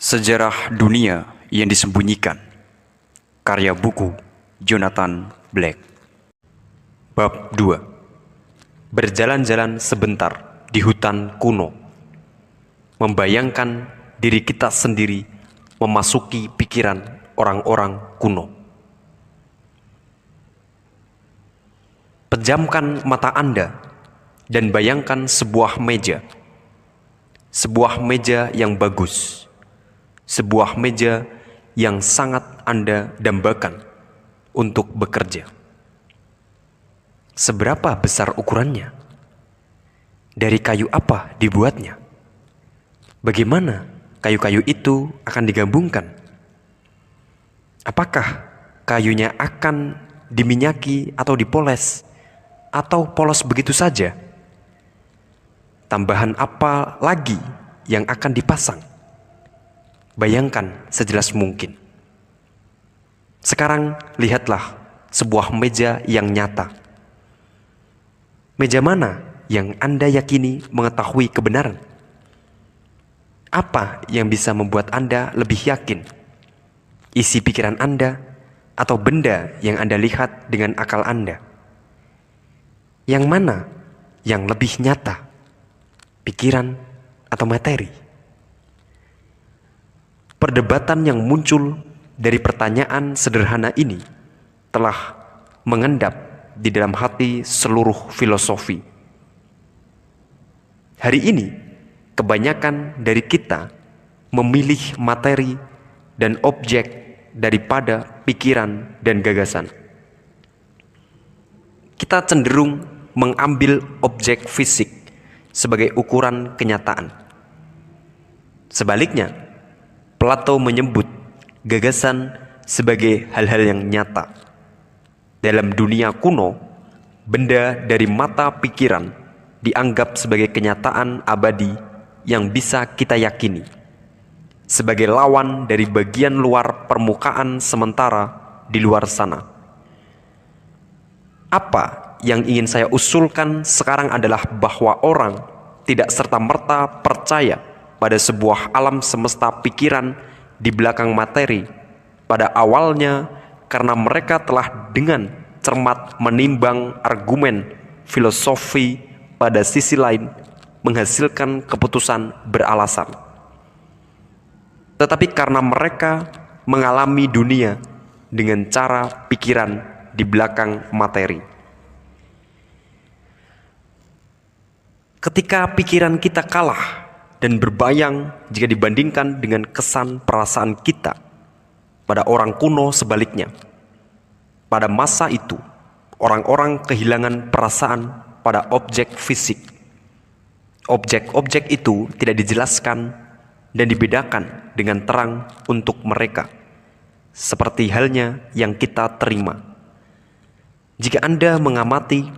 Sejarah Dunia yang Disembunyikan. Karya buku Jonathan Black. Bab 2. Berjalan-jalan sebentar di hutan kuno. Membayangkan diri kita sendiri memasuki pikiran orang-orang kuno. Pejamkan mata Anda dan bayangkan sebuah meja. Sebuah meja yang bagus. Sebuah meja yang sangat Anda dambakan untuk bekerja. Seberapa besar ukurannya? Dari kayu apa dibuatnya? Bagaimana kayu-kayu itu akan digabungkan? Apakah kayunya akan diminyaki atau dipoles? Atau polos begitu saja? Tambahan apa lagi yang akan dipasang? Bayangkan sejelas mungkin. Sekarang lihatlah sebuah meja yang nyata. Meja mana yang Anda yakini mengetahui kebenaran? Apa yang bisa membuat Anda lebih yakin? Isi pikiran Anda atau benda yang Anda lihat dengan akal Anda? Yang mana yang lebih nyata? Pikiran atau materi? Perdebatan yang muncul dari pertanyaan sederhana ini telah mengendap di dalam hati seluruh filosofi. Hari ini, kebanyakan dari kita memilih materi dan objek daripada pikiran dan gagasan. Kita cenderung mengambil objek fisik sebagai ukuran kenyataan. Sebaliknya, Plato menyebut gagasan sebagai hal-hal yang nyata. Dalam dunia kuno, benda dari mata pikiran dianggap sebagai kenyataan abadi yang bisa kita yakini, sebagai lawan dari bagian luar permukaan sementara di luar sana. Apa yang ingin saya usulkan sekarang adalah bahwa orang tidak serta-merta percaya pada sebuah alam semesta pikiran di belakang materi pada awalnya karena mereka telah dengan cermat menimbang argumen filosofi pada sisi lain menghasilkan keputusan beralasan. Tetapi karena mereka mengalami dunia dengan cara pikiran di belakang materi. Ketika pikiran kita kalah dan berbayang jika dibandingkan dengan kesan perasaan kita pada orang kuno sebaliknya. Pada masa itu, orang-orang kehilangan perasaan pada objek fisik. Objek-objek itu tidak dijelaskan dan dibedakan dengan terang untuk mereka, seperti halnya yang kita terima. Jika Anda mengamati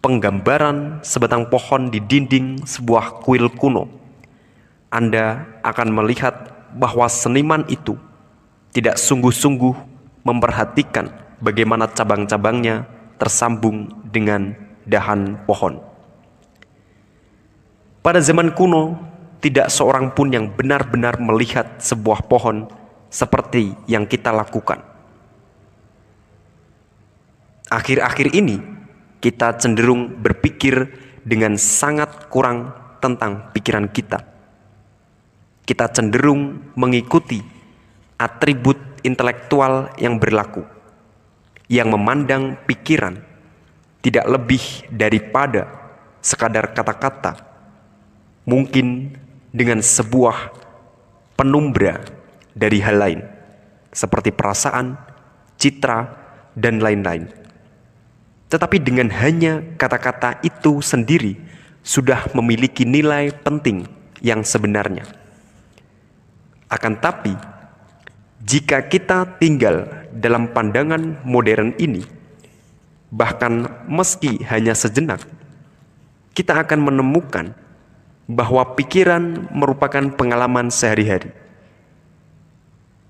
penggambaran sebatang pohon di dinding sebuah kuil kuno, Anda akan melihat bahwa seniman itu tidak sungguh-sungguh memperhatikan bagaimana cabang-cabangnya tersambung dengan dahan pohon. Pada zaman kuno, tidak seorang pun yang benar-benar melihat sebuah pohon seperti yang kita lakukan. Akhir-akhir ini, kita cenderung berpikir dengan sangat kurang tentang pikiran kita. Kita cenderung mengikuti atribut intelektual yang berlaku, yang memandang pikiran tidak lebih daripada sekadar kata-kata, mungkin dengan sebuah penumbra dari hal lain, seperti perasaan, citra, dan lain-lain. Tetapi dengan hanya kata-kata itu sendiri sudah memiliki nilai penting yang sebenarnya. Akan tapi, jika kita tinggal dalam pandangan modern ini, bahkan meski hanya sejenak, kita akan menemukan bahwa pikiran merupakan pengalaman sehari-hari.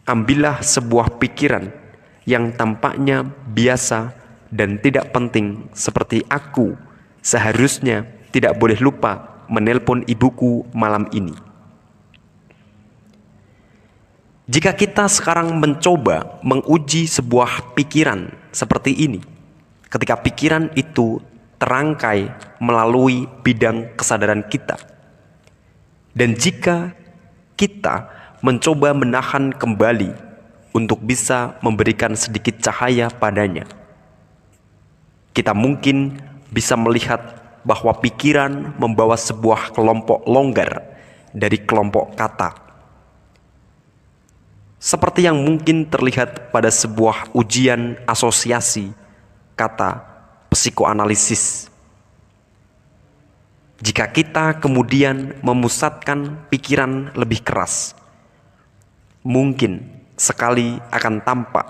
Ambillah sebuah pikiran yang tampaknya biasa dan tidak penting seperti aku seharusnya tidak boleh lupa menelpon ibuku malam ini. Jika kita sekarang mencoba menguji sebuah pikiran seperti ini, ketika pikiran itu terangkai melalui bidang kesadaran kita, dan jika kita mencoba menahan kembali untuk bisa memberikan sedikit cahaya padanya, kita mungkin bisa melihat bahwa pikiran membawa sebuah kelompok longgar dari kelompok kata. Seperti yang mungkin terlihat pada sebuah ujian asosiasi kata psikoanalisis. Jika kita kemudian memusatkan pikiran lebih keras, mungkin sekali akan tampak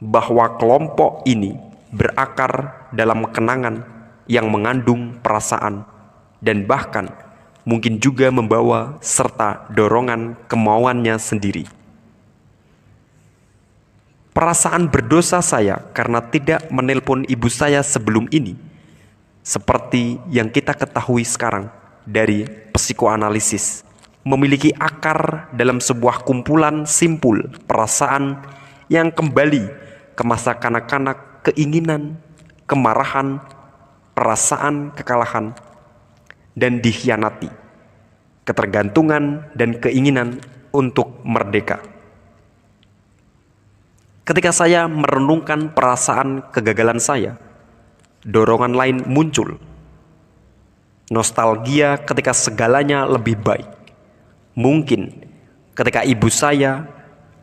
bahwa kelompok ini berakar dalam kenangan yang mengandung perasaan dan bahkan mungkin juga membawa serta dorongan kemauannya sendiri. Perasaan berdosa saya karena tidak menelpon ibu saya sebelum ini, seperti yang kita ketahui sekarang dari psikoanalisis, memiliki akar dalam sebuah kumpulan simpul perasaan yang kembali ke masa kanak-kanak, keinginan, kemarahan, perasaan kekalahan, dan dikhianati, ketergantungan dan keinginan untuk merdeka. Ketika saya merenungkan perasaan kegagalan saya, dorongan lain muncul. Nostalgia ketika segalanya lebih baik. Mungkin ketika ibu saya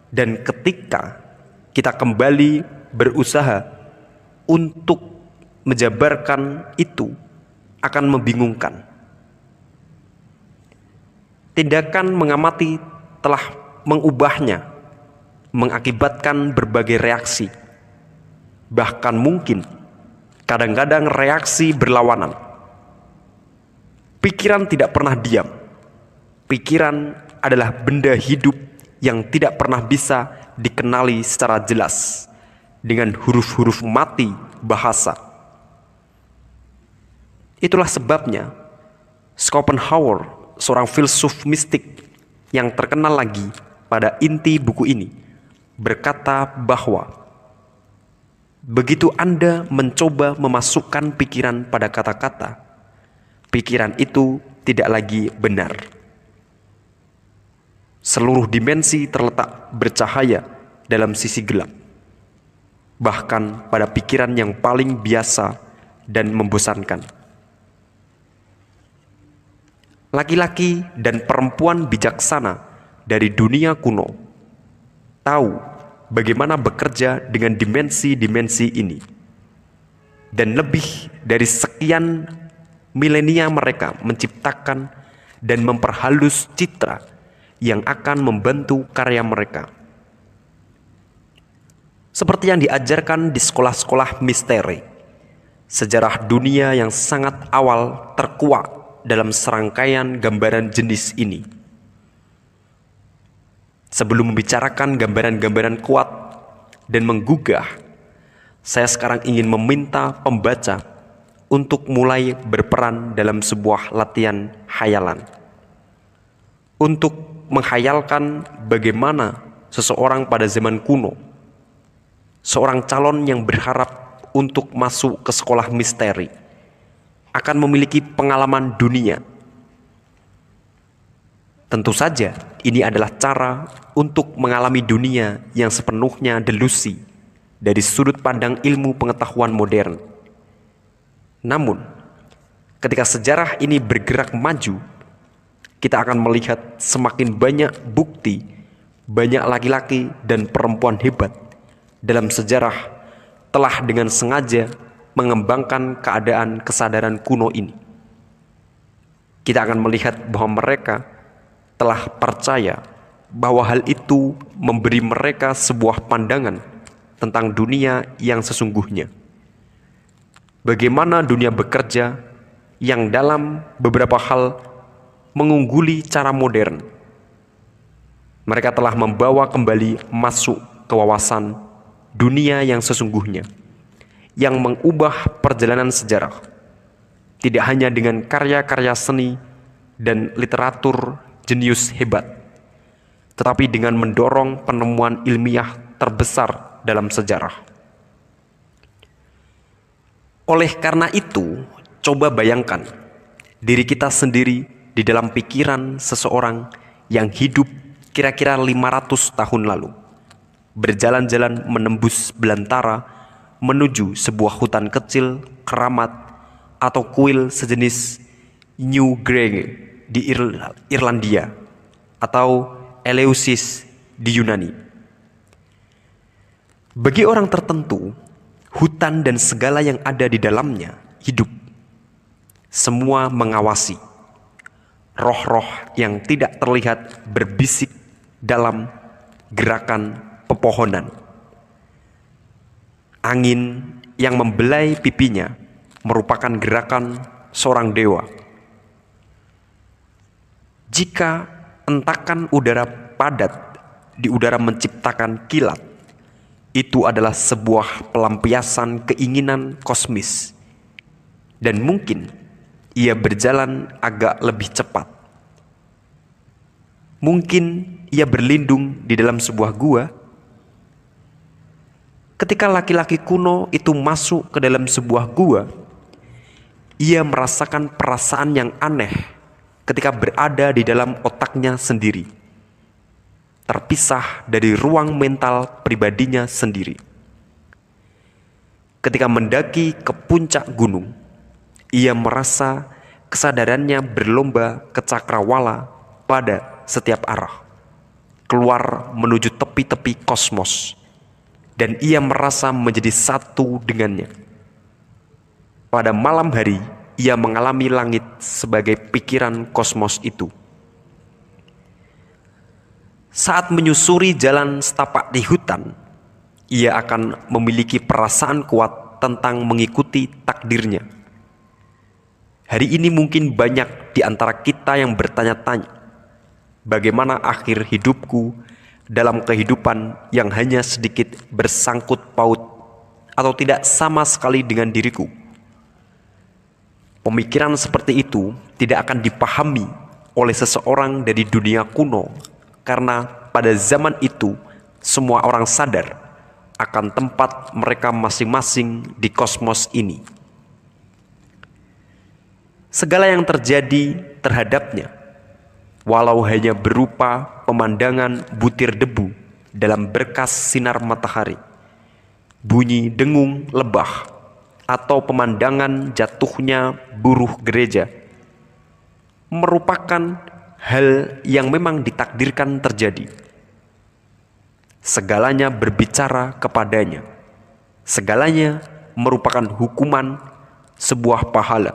dan ketika kita kembali berusaha untuk menjabarkan itu akan membingungkan. Tindakan mengamati telah mengubahnya, mengakibatkan berbagai reaksi, bahkan mungkin kadang-kadang reaksi berlawanan. Pikiran tidak pernah diam. Pikiran adalah benda hidup yang tidak pernah bisa dikenali secara jelas dengan huruf-huruf mati bahasa. Itulah sebabnya Schopenhauer, seorang filsuf mistik yang terkenal lagi pada inti buku ini, berkata bahwa begitu Anda mencoba memasukkan pikiran pada kata-kata, pikiran itu tidak lagi benar. Seluruh dimensi terletak bercahaya dalam sisi gelap, bahkan pada pikiran yang paling biasa dan membosankan. Laki-laki dan perempuan bijaksana dari dunia kuno tahu bagaimana bekerja dengan dimensi-dimensi ini. Dan lebih dari sekian milenia mereka menciptakan dan memperhalus citra yang akan membantu karya mereka. Seperti yang diajarkan di sekolah-sekolah misteri, sejarah dunia yang sangat awal terkuak dalam serangkaian gambaran jenis ini. Sebelum membicarakan gambaran-gambaran kuat dan menggugah, saya sekarang ingin meminta pembaca untuk mulai berperan dalam sebuah latihan hayalan. Untuk menghayalkan bagaimana seseorang pada zaman kuno, seorang calon yang berharap untuk masuk ke sekolah misteri, akan memiliki pengalaman dunia. Tentu saja, ini adalah cara untuk mengalami dunia yang sepenuhnya delusi dari sudut pandang ilmu pengetahuan modern. Namun, ketika sejarah ini bergerak maju, kita akan melihat semakin banyak bukti, banyak laki-laki dan perempuan hebat dalam sejarah telah dengan sengaja mengembangkan keadaan kesadaran kuno ini. Kita akan melihat bahwa mereka telah percaya bahwa hal itu memberi mereka sebuah pandangan tentang dunia yang sesungguhnya. Bagaimana dunia bekerja yang dalam beberapa hal mengungguli cara modern. Mereka telah membawa kembali masuk ke wawasan dunia yang sesungguhnya, yang mengubah perjalanan sejarah, tidak hanya dengan karya-karya seni dan literatur jenius hebat, tetapi dengan mendorong penemuan ilmiah terbesar dalam sejarah. Oleh karena itu, coba bayangkan diri kita sendiri di dalam pikiran seseorang yang hidup kira-kira 500 tahun lalu, berjalan-jalan menembus belantara menuju sebuah hutan kecil, keramat, atau kuil sejenis New Grege di Irlandia, atau Eleusis di Yunani. Bagi orang tertentu, hutan dan segala yang ada di dalamnya hidup. Semua mengawasi. Roh-roh yang tidak terlihat berbisik dalam gerakan pepohonan. Angin yang membelai pipinya merupakan gerakan seorang dewa. Jika entakan udara padat di udara menciptakan kilat, itu adalah sebuah pelampiasan keinginan kosmis, dan mungkin ia berjalan agak lebih cepat. Mungkin ia berlindung di dalam sebuah gua. Ketika laki-laki kuno itu masuk ke dalam sebuah gua, ia merasakan perasaan yang aneh ketika berada di dalam otaknya sendiri, terpisah dari ruang mental pribadinya sendiri. Ketika mendaki ke puncak gunung, ia merasa kesadarannya berlomba ke cakrawala pada setiap arah, keluar menuju tepi-tepi kosmos, dan ia merasa menjadi satu dengannya. Pada malam hari, ia mengalami langit sebagai pikiran kosmos itu. Saat menyusuri jalan setapak di hutan, ia akan memiliki perasaan kuat tentang mengikuti takdirnya. Hari ini mungkin banyak di antara kita yang bertanya-tanya, bagaimana akhir hidupku dalam kehidupan yang hanya sedikit bersangkut paut atau tidak sama sekali dengan diriku. Pemikiran seperti itu tidak akan dipahami oleh seseorang dari dunia kuno, karena pada zaman itu semua orang sadar akan tempat mereka masing-masing di kosmos ini. Segala yang terjadi terhadapnya, walau hanya berupa pemandangan butir debu dalam berkas sinar matahari, bunyi dengung lebah, atau pemandangan jatuhnya buruh gereja, merupakan hal yang memang ditakdirkan terjadi. Segalanya berbicara kepadanya. Segalanya merupakan hukuman, sebuah pahala,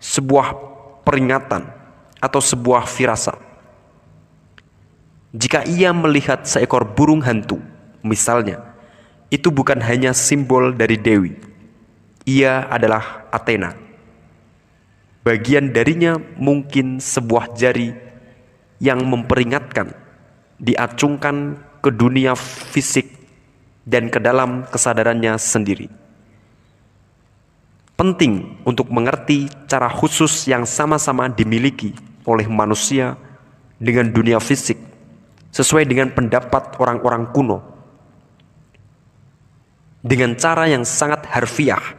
sebuah peringatan, atau sebuah firasat. Jika ia melihat seekor burung hantu, misalnya, itu bukan hanya simbol dari dewi. Ia adalah Athena. Bagian darinya mungkin sebuah jari yang memperingatkan, diacungkan ke dunia fisik dan ke dalam kesadarannya sendiri. Penting untuk mengerti cara khusus yang sama-sama dimiliki oleh manusia dengan dunia fisik, sesuai dengan pendapat orang-orang kuno. Dengan cara yang sangat harfiah,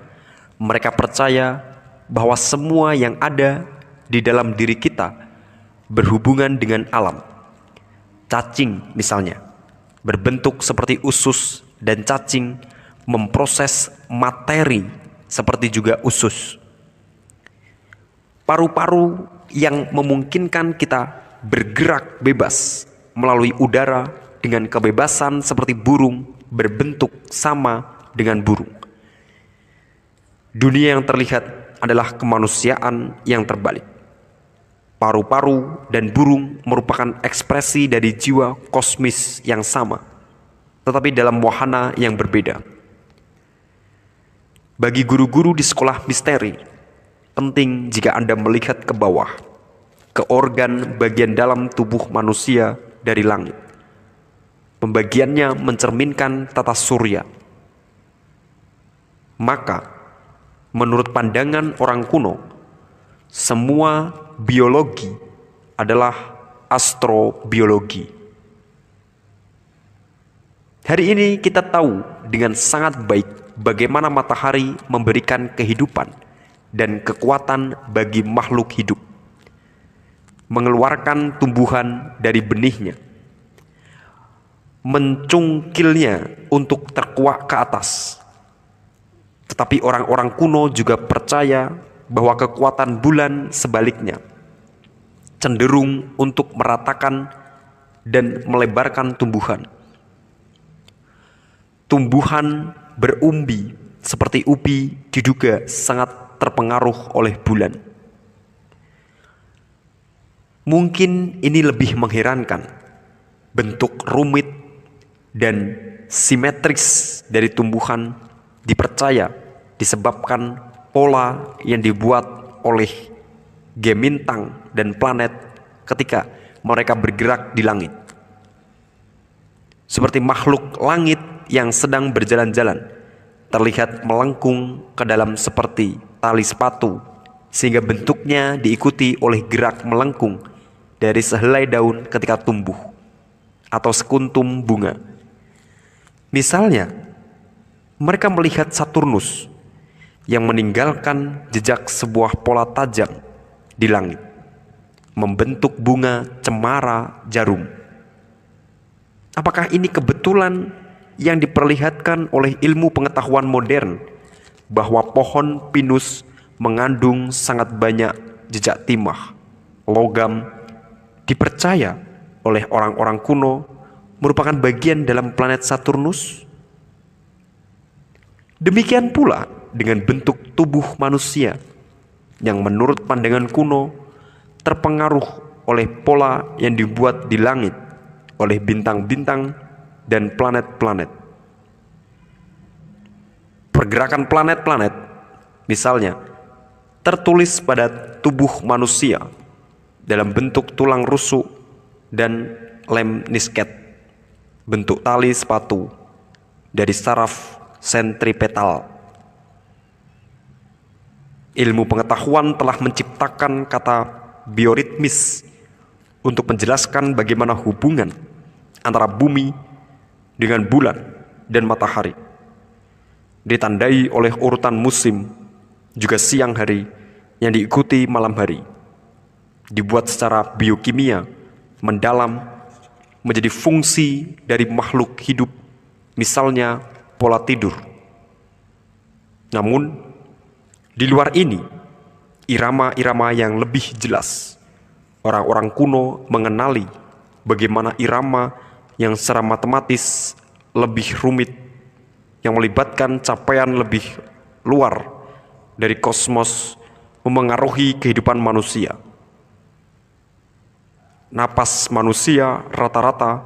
mereka percaya bahwa semua yang ada di dalam diri kita berhubungan dengan alam. Cacing misalnya, berbentuk seperti usus, dan cacing memproses materi seperti juga usus. Paru-paru yang memungkinkan kita bergerak bebas melalui udara dengan kebebasan seperti burung, berbentuk sama dengan burung. Dunia yang terlihat adalah kemanusiaan yang terbalik. Paru-paru dan burung merupakan ekspresi dari jiwa kosmis yang sama, tetapi dalam wahana yang berbeda. Bagi guru-guru di sekolah misteri, penting jika Anda melihat ke bawah, ke organ bagian dalam tubuh manusia dari langit. Pembagiannya mencerminkan tata surya. Maka, menurut pandangan orang kuno, semua biologi adalah astrobiologi. Hari ini kita tahu dengan sangat baik bagaimana matahari memberikan kehidupan dan kekuatan bagi makhluk hidup, mengeluarkan tumbuhan dari benihnya, mencungkilnya untuk terkuak ke atas. Tetapi orang-orang kuno juga percaya bahwa kekuatan bulan sebaliknya cenderung untuk meratakan dan melebarkan tumbuhan. Tumbuhan berumbi seperti ubi diduga sangat terpengaruh oleh bulan. Mungkin ini lebih mengherankan. Bentuk rumit dan simetris dari tumbuhan dipercaya disebabkan pola yang dibuat oleh gemintang dan planet ketika mereka bergerak di langit. Seperti makhluk langit yang sedang berjalan-jalan, terlihat melengkung ke dalam seperti tali sepatu, sehingga bentuknya diikuti oleh gerak melengkung dari sehelai daun ketika tumbuh, atau sekuntum bunga. Misalnya, mereka melihat Saturnus yang meninggalkan jejak sebuah pola tajam di langit, membentuk bunga cemara jarum. Apakah ini kebetulan yang diperlihatkan oleh ilmu pengetahuan modern bahwa pohon pinus mengandung sangat banyak jejak timah, logam, dipercaya oleh orang-orang kuno merupakan bagian dalam planet Saturnus? Demikian pula dengan bentuk tubuh manusia yang menurut pandangan kuno terpengaruh oleh pola yang dibuat di langit oleh bintang-bintang dan planet-planet. Pergerakan planet-planet, misalnya, tertulis pada tubuh manusia dalam bentuk tulang rusuk dan lem nisket, bentuk tali sepatu dari saraf sentripetal. Ilmu pengetahuan telah menciptakan kata bioritmis untuk menjelaskan bagaimana hubungan antara bumi dengan bulan dan matahari, ditandai oleh urutan musim, juga siang hari yang diikuti malam hari, dibuat secara biokimia mendalam menjadi fungsi dari makhluk hidup, misalnya pola tidur. Namun, di luar ini, irama-irama yang lebih jelas, orang-orang kuno mengenali bagaimana irama yang secara matematis lebih rumit, yang melibatkan capaian lebih luar dari kosmos, memengaruhi kehidupan manusia. Napas manusia rata-rata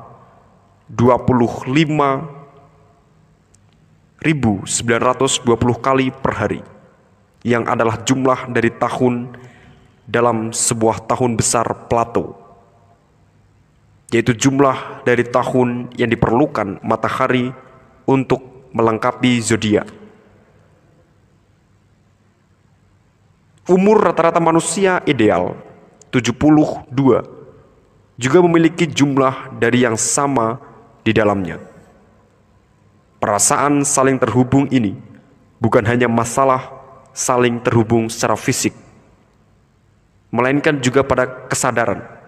25.920 kali per hari, yang adalah jumlah dari tahun dalam sebuah tahun besar Plato, yaitu jumlah dari tahun yang diperlukan matahari untuk melengkapi zodiak. Umur rata-rata manusia ideal 72 juga memiliki jumlah dari yang sama di dalamnya. Perasaan saling terhubung ini bukan hanya masalah saling terhubung secara fisik, melainkan juga pada kesadaran.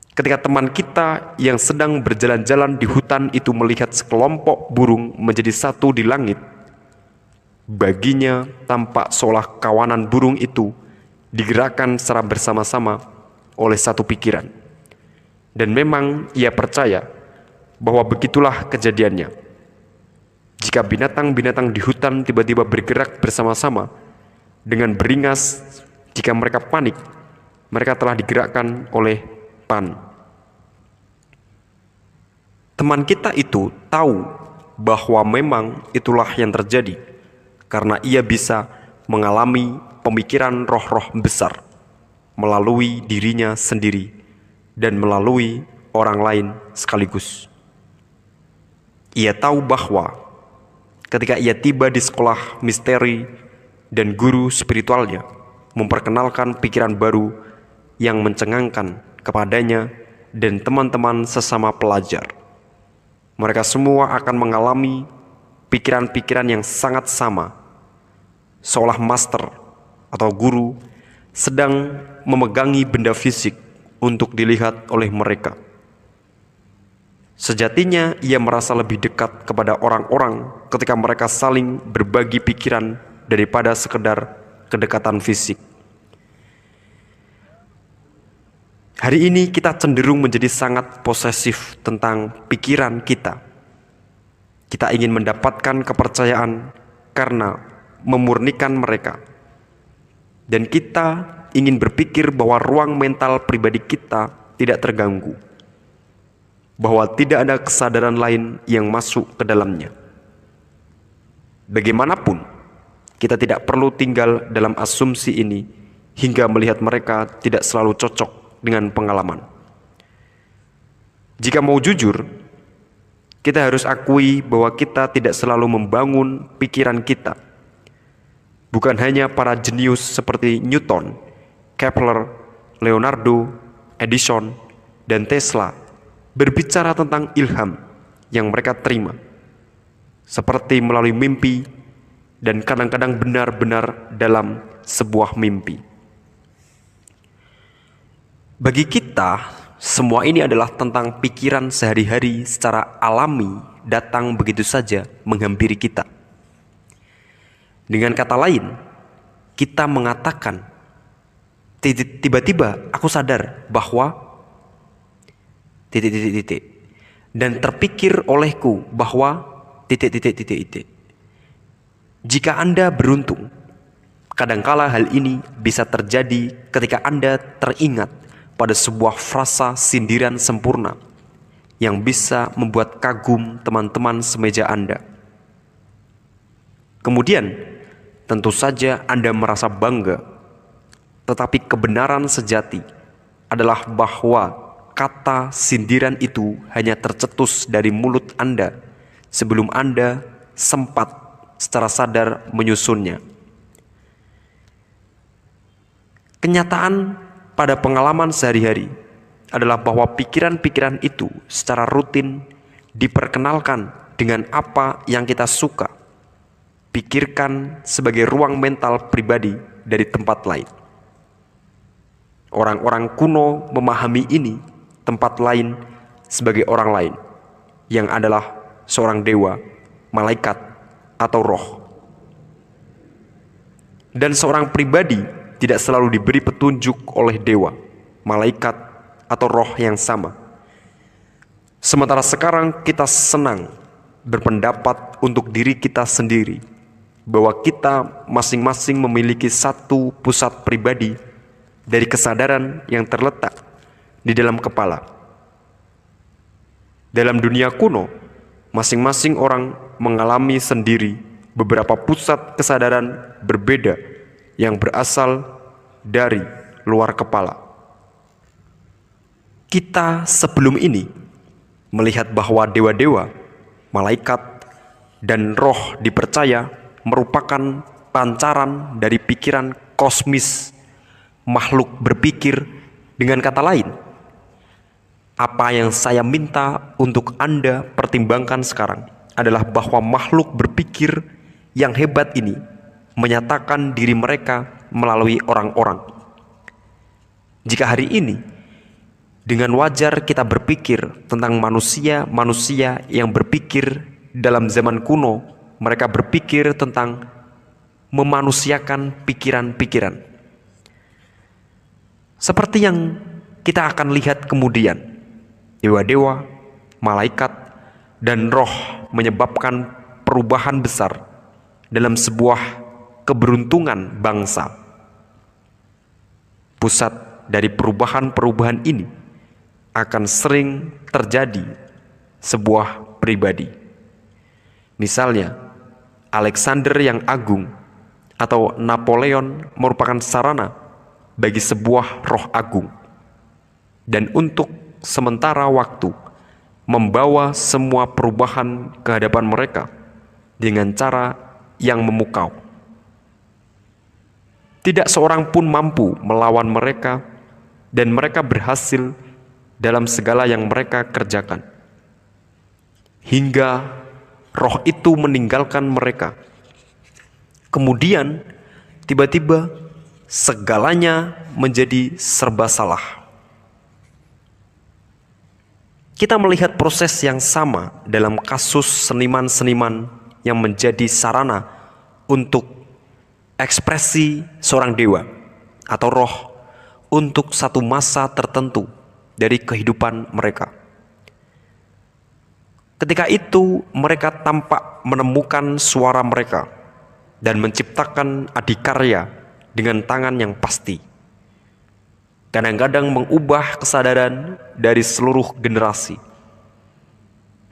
Ketika teman kita yang sedang berjalan-jalan di hutan itu melihat sekelompok burung menjadi satu di langit, baginya tampak seolah kawanan burung itu digerakkan secara bersama-sama oleh satu pikiran. Dan memang ia percaya bahwa begitulah kejadiannya. Jika binatang-binatang di hutan tiba-tiba bergerak bersama-sama dengan beringas, jika mereka panik, mereka telah digerakkan oleh Pan. Teman kita itu tahu bahwa memang itulah yang terjadi, karena ia bisa mengalami pemikiran roh-roh besar melalui dirinya sendiri dan melalui orang lain sekaligus. Ia tahu bahwa ketika ia tiba di sekolah misteri dan guru spiritualnya memperkenalkan pikiran baru yang mencengangkan kepadanya dan teman-teman sesama pelajar, mereka semua akan mengalami pikiran-pikiran yang sangat sama, seolah master atau guru sedang memegangi benda fisik untuk dilihat oleh mereka. Sejatinya ia merasa lebih dekat kepada orang-orang ketika mereka saling berbagi pikiran daripada sekedar kedekatan fisik. Hari ini kita cenderung menjadi sangat posesif tentang pikiran kita. Kita ingin mendapatkan kepercayaan karena memurnikan mereka. Dan kita ingin berpikir bahwa ruang mental pribadi kita tidak terganggu, bahwa tidak ada kesadaran lain yang masuk ke dalamnya. Bagaimanapun, kita tidak perlu tinggal dalam asumsi ini hingga melihat mereka tidak selalu cocok dengan pengalaman. Jika mau jujur, kita harus akui bahwa kita tidak selalu membangun pikiran kita. Bukan hanya para jenius seperti Newton, Kepler, Leonardo, Edison, dan Tesla berbicara tentang ilham yang mereka terima, seperti melalui mimpi dan kadang-kadang benar-benar dalam sebuah mimpi. Bagi kita, semua ini adalah tentang pikiran sehari-hari secara alami datang begitu saja menghampiri kita. Dengan kata lain, kita mengatakan, tiba-tiba aku sadar bahwa dan terpikir olehku bahwa Jika Anda beruntung, kadangkala hal ini bisa terjadi ketika Anda teringat pada sebuah frasa sindiran sempurna yang bisa membuat kagum teman-teman semeja Anda. Kemudian, tentu saja Anda merasa bangga, tetapi kebenaran sejati adalah bahwa kata sindiran itu hanya tercetus dari mulut Anda sebelum Anda sempat secara sadar menyusunnya. Kenyataan pada pengalaman sehari-hari adalah bahwa pikiran-pikiran itu secara rutin diperkenalkan dengan apa yang kita suka pikirkan sebagai ruang mental pribadi dari tempat lain. Orang-orang kuno memahami ini, tempat lain sebagai orang lain yang adalah seorang dewa, malaikat, atau roh. Dan seorang pribadi tidak selalu diberi petunjuk oleh dewa, malaikat, atau roh yang sama. Sementara sekarang kita senang berpendapat untuk diri kita sendiri bahwa kita masing-masing memiliki satu pusat pribadi dari kesadaran yang terletak di dalam kepala. Dalam dunia kuno, masing-masing orang mengalami sendiri beberapa pusat kesadaran berbeda yang berasal dari luar kepala. Kita sebelum ini melihat bahwa dewa-dewa, malaikat, dan roh dipercaya merupakan pancaran dari pikiran kosmis makhluk berpikir. Dengan kata lain, apa yang saya minta untuk Anda pertimbangkan sekarang adalah bahwa makhluk berpikir yang hebat ini menyatakan diri mereka melalui orang-orang. Jika hari ini dengan wajar kita berpikir tentang manusia-manusia yang berpikir dalam zaman kuno, mereka berpikir tentang memanusiakan pikiran-pikiran. Seperti yang kita akan lihat kemudian, dewa-dewa, malaikat, dan roh menyebabkan perubahan besar dalam sebuah keberuntungan bangsa. Pusat dari perubahan-perubahan ini akan sering terjadi sebuah pribadi. Misalnya, Alexander yang Agung atau Napoleon merupakan sarana bagi sebuah roh agung, dan untuk sementara waktu membawa semua perubahan ke hadapan mereka dengan cara yang memukau. Tidak seorang pun mampu melawan mereka, dan mereka berhasil dalam segala yang mereka kerjakan. hingga roh itu meninggalkan mereka. Kemudian tiba-tiba segalanya menjadi serba salah. Kita melihat proses yang sama dalam kasus seniman-seniman yang menjadi sarana untuk ekspresi seorang dewa atau roh untuk satu masa tertentu dari kehidupan mereka. Ketika itu mereka tampak menemukan suara mereka dan menciptakan adikarya dengan tangan yang pasti. Kadang-kadang mengubah kesadaran dari seluruh generasi,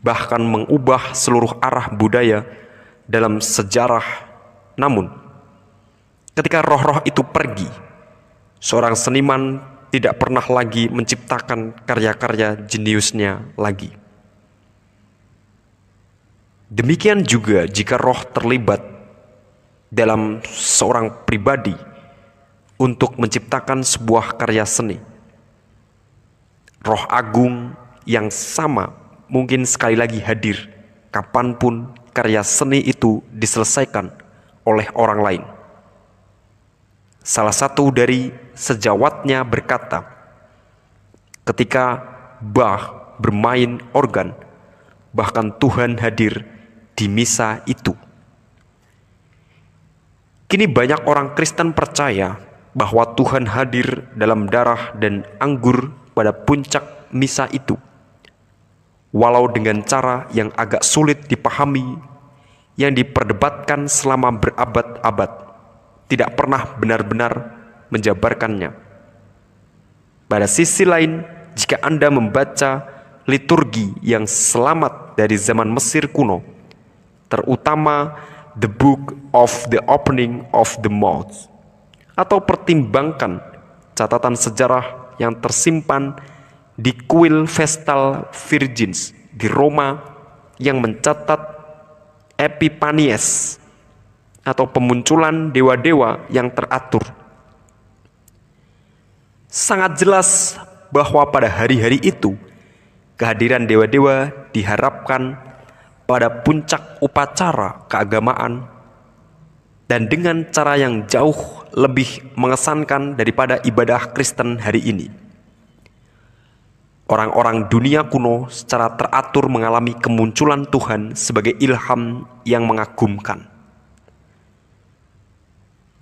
bahkan mengubah seluruh arah budaya dalam sejarah. Namun, ketika roh-roh itu pergi, seorang seniman tidak pernah lagi menciptakan karya-karya jeniusnya lagi. Demikian juga jika roh terlibat dalam seorang pribadi untuk menciptakan sebuah karya seni. Roh agung yang sama mungkin sekali lagi hadir kapanpun karya seni itu diselesaikan oleh orang lain. Salah satu dari sejawatnya berkata, ketika Bach bermain organ, bahkan Tuhan hadir di misa itu. Kini banyak orang Kristen percaya bahwa Tuhan hadir dalam darah dan anggur pada puncak misa itu, walau dengan cara yang agak sulit dipahami, yang diperdebatkan selama berabad-abad, tidak pernah benar-benar menjabarkannya. Pada sisi lain, jika Anda membaca liturgi yang selamat dari zaman Mesir kuno, terutama The Book of the Opening of the Mouth, atau pertimbangkan catatan sejarah yang tersimpan di kuil Vestal Virgins di Roma yang mencatat Epipanies atau pemunculan dewa-dewa yang teratur. Sangat jelas bahwa pada hari-hari itu kehadiran dewa-dewa diharapkan pada puncak upacara keagamaan dan dengan cara yang jauh lebih mengesankan daripada ibadah Kristen hari ini. Orang-orang dunia kuno secara teratur mengalami kemunculan Tuhan sebagai ilham yang mengagumkan.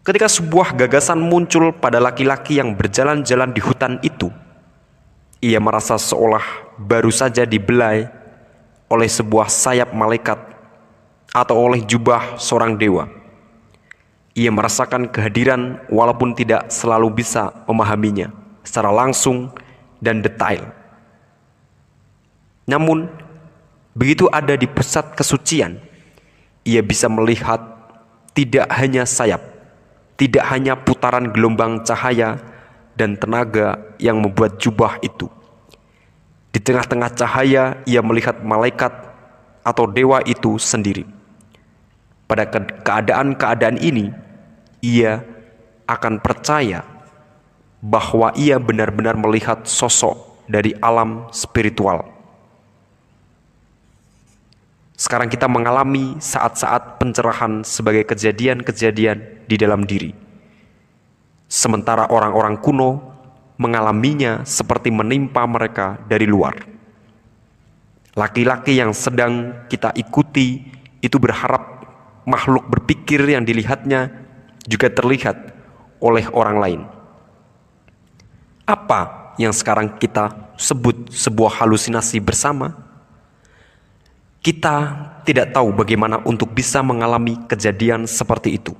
Ketika sebuah gagasan muncul pada laki-laki yang berjalan-jalan di hutan itu, ia merasa seolah baru saja dibelai oleh sebuah sayap malaikat atau oleh jubah seorang dewa. Ia merasakan kehadiran walaupun tidak selalu bisa memahaminya secara langsung dan detail. Namun, begitu ada di pusat kesucian, ia bisa melihat tidak hanya sayap, tidak hanya putaran gelombang cahaya dan tenaga yang membuat jubah itu. Di tengah-tengah cahaya, ia melihat malaikat atau dewa itu sendiri. Pada keadaan-keadaan ini, ia akan percaya bahwa ia benar-benar melihat sosok dari alam spiritual. Sekarang kita mengalami saat-saat pencerahan sebagai kejadian-kejadian di dalam diri. Sementara orang-orang kuno mengalaminya seperti menimpa mereka dari luar. Laki-laki yang sedang kita ikuti itu berharap makhluk berpikir yang dilihatnya juga terlihat oleh orang lain. Apa yang sekarang kita sebut sebuah halusinasi bersama? Kita tidak tahu bagaimana untuk bisa mengalami kejadian seperti itu.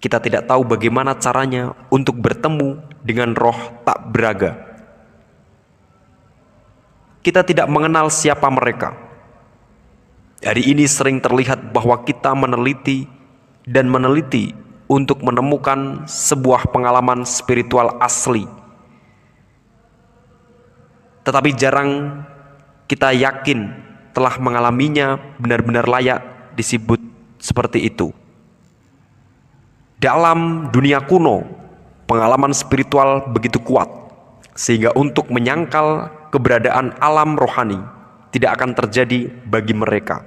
Kita tidak tahu bagaimana caranya untuk bertemu dengan roh tak beraga. Kita tidak mengenal siapa mereka. Hari ini sering terlihat bahwa kita meneliti untuk menemukan sebuah pengalaman spiritual asli. Tetapi jarang kita yakin telah mengalaminya benar-benar layak disebut seperti itu. Dalam dunia kuno, pengalaman spiritual begitu kuat, sehingga untuk menyangkal keberadaan alam rohani tidak akan terjadi bagi mereka.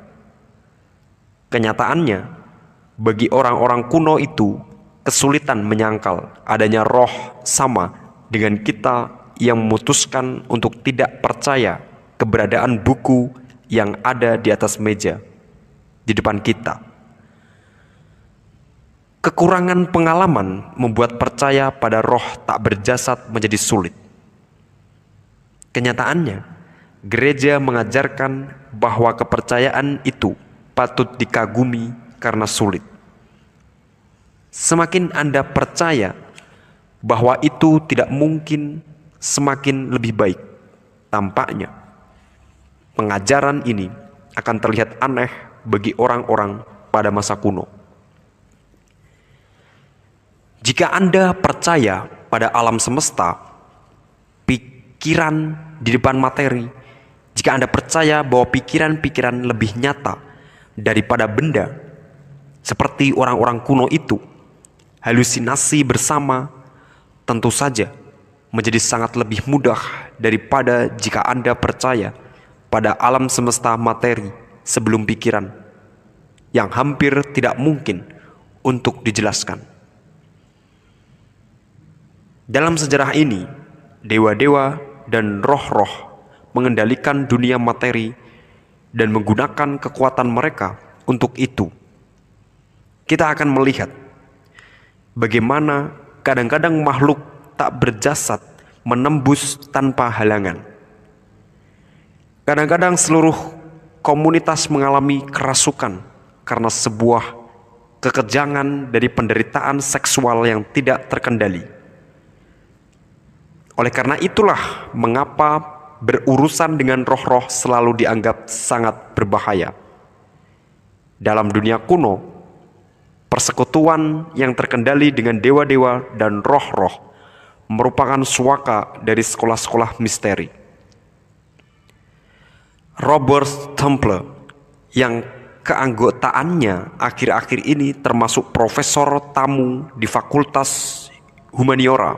Kenyataannya, bagi orang-orang kuno itu kesulitan menyangkal adanya roh sama dengan kita yang memutuskan untuk tidak percaya keberadaan buku yang ada di atas meja di depan kita. Kekurangan pengalaman membuat percaya pada roh tak berjasad menjadi sulit. Kenyataannya, gereja mengajarkan bahwa kepercayaan itu patut dikagumi karena sulit. Semakin Anda percaya bahwa itu tidak mungkin, semakin lebih baik. Tampaknya, pengajaran ini akan terlihat aneh bagi orang-orang pada masa kuno. Jika Anda percaya pada alam semesta, pikiran di depan materi, jika Anda percaya bahwa pikiran-pikiran lebih nyata daripada benda, seperti orang-orang kuno itu, halusinasi bersama tentu saja menjadi sangat lebih mudah daripada jika Anda percaya pada alam semesta materi sebelum pikiran, yang hampir tidak mungkin untuk dijelaskan. Dalam sejarah ini, dewa-dewa dan roh-roh mengendalikan dunia materi dan menggunakan kekuatan mereka untuk itu. Kita akan melihat bagaimana kadang-kadang makhluk tak berjasad menembus tanpa halangan. Kadang-kadang seluruh komunitas mengalami kerasukan karena sebuah kekejangan dari penderitaan seksual yang tidak terkendali. Oleh karena itulah mengapa berurusan dengan roh-roh selalu dianggap sangat berbahaya. Dalam dunia kuno, persekutuan yang terkendali dengan dewa-dewa dan roh-roh merupakan suaka dari sekolah-sekolah misteri. Robert Temple yang keanggotaannya akhir-akhir ini termasuk profesor tamu di Fakultas Humaniora,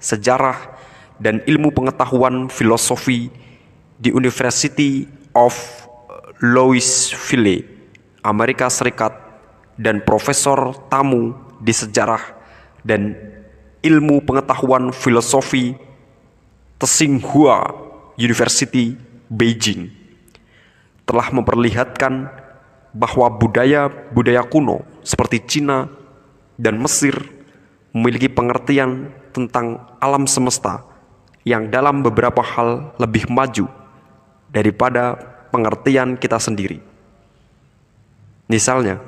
Sejarah, dan Ilmu Pengetahuan Filosofi di University of Louisville, Amerika Serikat, dan profesor tamu di Sejarah dan Ilmu Pengetahuan Filosofi Tsinghua University, Beijing, telah memperlihatkan bahwa budaya-budaya kuno seperti Cina dan Mesir memiliki pengertian tentang alam semesta yang dalam beberapa hal lebih maju daripada pengertian kita sendiri. Misalnya,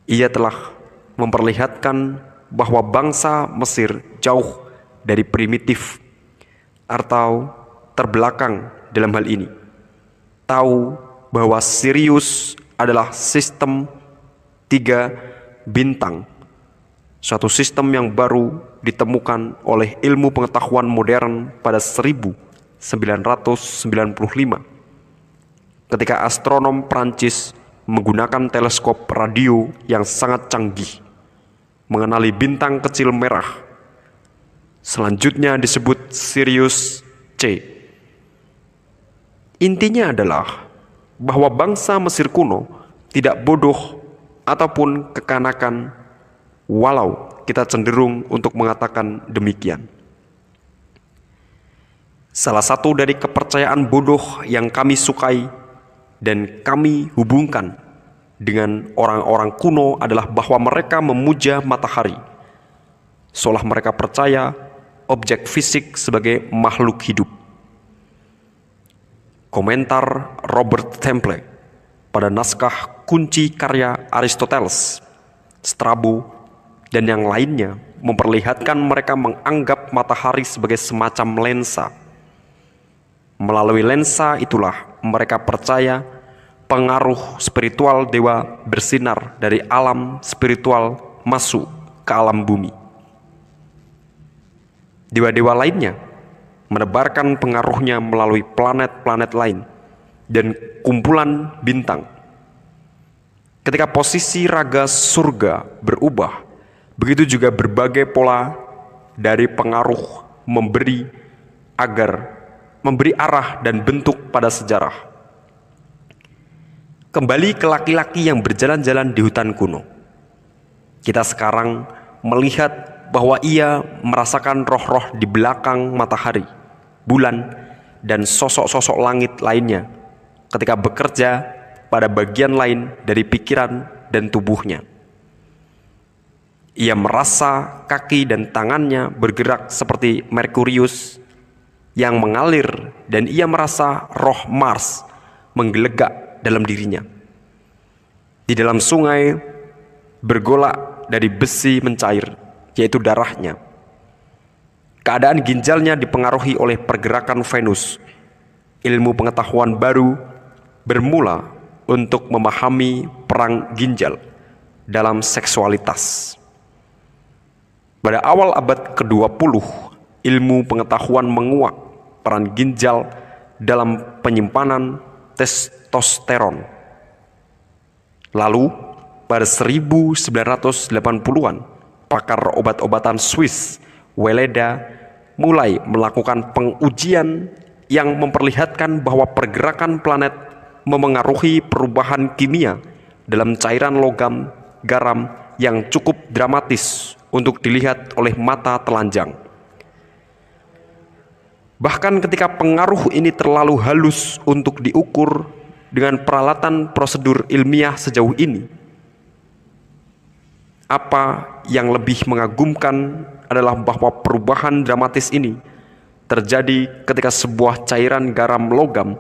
ia telah memperlihatkan bahwa bangsa Mesir jauh dari primitif atau terbelakang dalam hal ini. Tahu bahwa Sirius adalah sistem 3 bintang, suatu sistem yang baru ditemukan oleh ilmu pengetahuan modern pada 1995 ketika astronom Prancis menggunakan teleskop radio yang sangat canggih mengenali bintang kecil merah, selanjutnya disebut Sirius C. Intinya adalah bahwa bangsa Mesir kuno tidak bodoh ataupun kekanakan, walau kita cenderung untuk mengatakan demikian. Salah satu dari kepercayaan bodoh yang kami sukai dan kami hubungkan dengan orang-orang kuno adalah bahwa mereka memuja matahari, seolah mereka percaya objek fisik sebagai makhluk hidup. Komentar Robert Temple pada naskah kunci karya Aristoteles, Strabo, dan yang lainnya memperlihatkan mereka menganggap matahari sebagai semacam lensa. Melalui lensa itulah mereka percaya pengaruh spiritual dewa bersinar dari alam spiritual masuk ke alam bumi. Dewa-dewa lainnya menebarkan pengaruhnya melalui planet-planet lain dan kumpulan bintang. Ketika posisi raga surga berubah, begitu juga berbagai pola dari pengaruh memberi arah dan bentuk pada sejarah. Kembali ke laki-laki yang berjalan-jalan di hutan kuno. Kita sekarang melihat bahwa ia merasakan roh-roh di belakang matahari, bulan, dan sosok-sosok langit lainnya ketika bekerja pada bagian lain dari pikiran dan tubuhnya. Ia merasa kaki dan tangannya bergerak seperti Merkurius yang mengalir, dan ia merasa roh Mars menggelegak dalam dirinya. Di dalam sungai bergolak dari besi mencair, yaitu darahnya. Keadaan ginjalnya dipengaruhi oleh pergerakan Venus. Ilmu pengetahuan baru bermula untuk memahami perang ginjal dalam seksualitas. Pada awal abad ke-20, ilmu pengetahuan menguak peran ginjal dalam penyimpanan testosteron. Lalu, pada 1980-an, pakar obat-obatan Swiss, Weleda, mulai melakukan pengujian yang memperlihatkan bahwa pergerakan planet memengaruhi perubahan kimia dalam cairan logam garam yang cukup dramatis untuk dilihat oleh mata telanjang. Bahkan ketika pengaruh ini terlalu halus untuk diukur dengan peralatan prosedur ilmiah sejauh ini, apa yang lebih mengagumkan adalah bahwa perubahan dramatis ini terjadi ketika sebuah cairan garam logam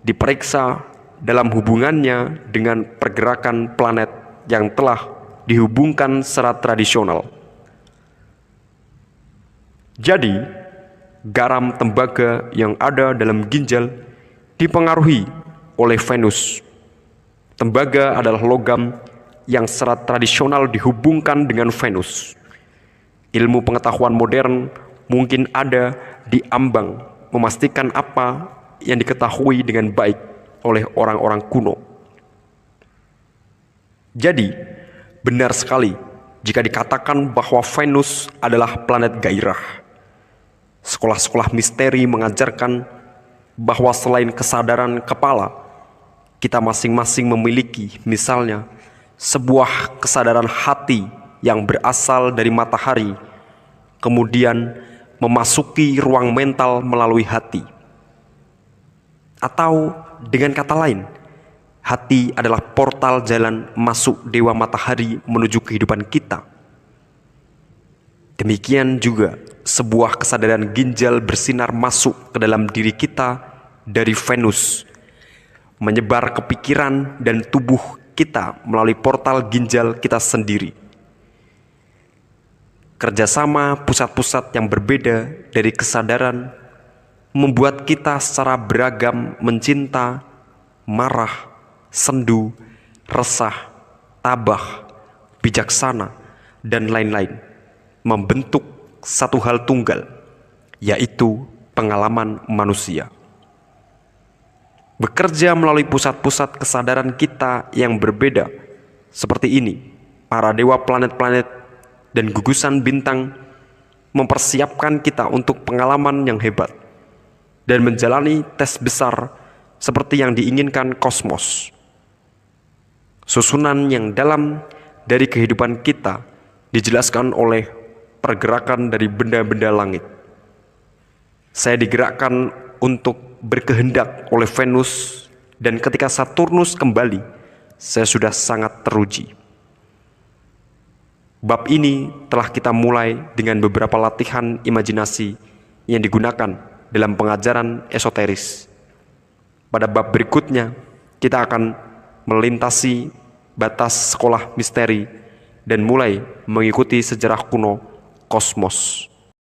diperiksa dalam hubungannya dengan pergerakan planet yang telah dihubungkan secara tradisional. Jadi, garam tembaga yang ada dalam ginjal dipengaruhi oleh Venus. Tembaga adalah logam yang secara tradisional dihubungkan dengan Venus. Ilmu pengetahuan modern mungkin ada di ambang memastikan apa yang diketahui dengan baik oleh orang-orang kuno. Jadi, benar sekali jika dikatakan bahwa Venus adalah planet gairah. Sekolah-sekolah misteri mengajarkan bahwa selain kesadaran kepala, kita masing-masing memiliki misalnya sebuah kesadaran hati yang berasal dari matahari, kemudian memasuki ruang mental melalui hati. Atau dengan kata lain, hati adalah portal jalan masuk dewa matahari menuju kehidupan kita. Demikian juga sebuah kesadaran ginjal bersinar masuk ke dalam diri kita dari Venus, menyebar ke pikiran dan tubuh kita melalui portal ginjal kita sendiri. Kerjasama pusat-pusat yang berbeda dari kesadaran membuat kita secara beragam mencinta, marah, sendu, resah, tabah, bijaksana, dan lain-lain, membentuk satu hal tunggal, yaitu pengalaman manusia. Bekerja melalui pusat-pusat kesadaran kita yang berbeda, seperti ini, para dewa planet-planet dan gugusan bintang mempersiapkan kita untuk pengalaman yang hebat dan menjalani tes besar seperti yang diinginkan kosmos. Susunan yang dalam dari kehidupan kita dijelaskan oleh pergerakan dari benda-benda langit. Saya digerakkan untuk berkehendak oleh Venus, dan ketika Saturnus kembali, saya sudah sangat teruji. Bab ini telah kita mulai dengan beberapa latihan imajinasi yang digunakan dalam pengajaran esoteris. Pada bab berikutnya, kita akan melintasi batas sekolah misteri dan mulai mengikuti sejarah kuno kosmos.